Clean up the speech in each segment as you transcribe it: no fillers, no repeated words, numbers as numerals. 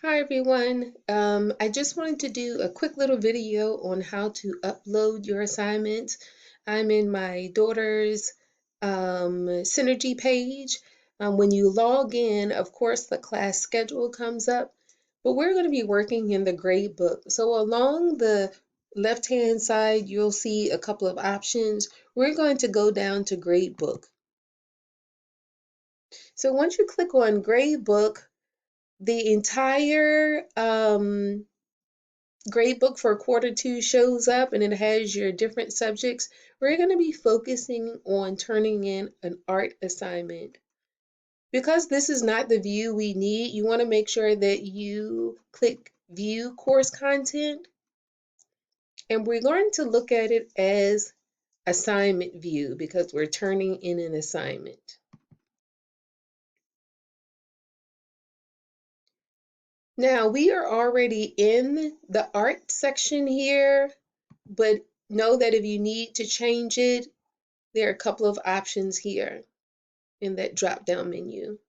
Hi everyone. I just wanted to do a quick little video on how to upload your assignments. I'm in my daughter's Synergy page. When you log in, of course, the class schedule comes up, but we're going to be working in the Gradebook. So along the left-hand side, you'll see a couple of options. We're going to go down to Gradebook. So once you click on Gradebook, the entire Gradebook for quarter 2 shows up and it has your different subjects. We're going to be focusing on turning in an art assignment. Because this is not the view we need, you want to make sure that you click View Course Content, and we're going to look at it as Assignment View because we're turning in an assignment. Now, we are already in the art section here, but know that if you need to change it, there are a couple of options here in that drop-down menu.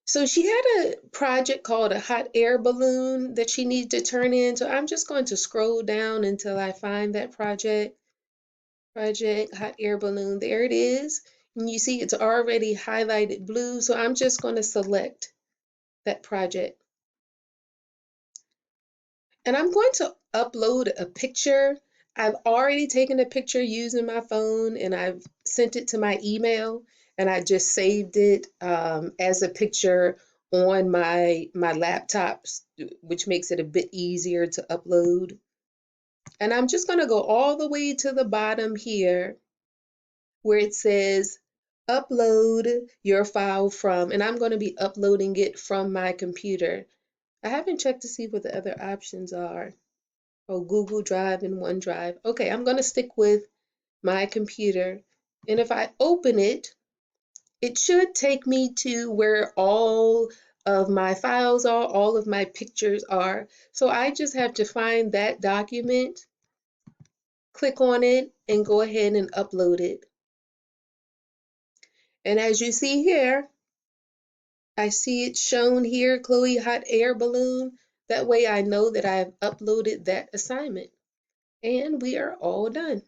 So she had a project called a hot air balloon that she needs to turn in. So I'm just going to scroll down until I find that project. Project hot air balloon. There it is. And you see it's already highlighted blue. So I'm just going to select that project. And I'm going to upload a picture. I've already taken a picture using my phone and I've sent it to my email, and I just saved it as a picture on my laptop, which makes it a bit easier to upload. And I'm just going to go all the way to the bottom here where it says upload your file from, and I'm going to be uploading it from my computer. I haven't checked to see what the other options are. Oh, Google Drive and OneDrive. Okay, I'm going to stick with my computer. And if I open it, it should take me to where all of my files are, all of my pictures are. So I just have to find that document, click on it, and go ahead and upload it. And as you see here, I see it shown here, Chloe Hot Air Balloon. That way I know that I've uploaded that assignment. And we are all done.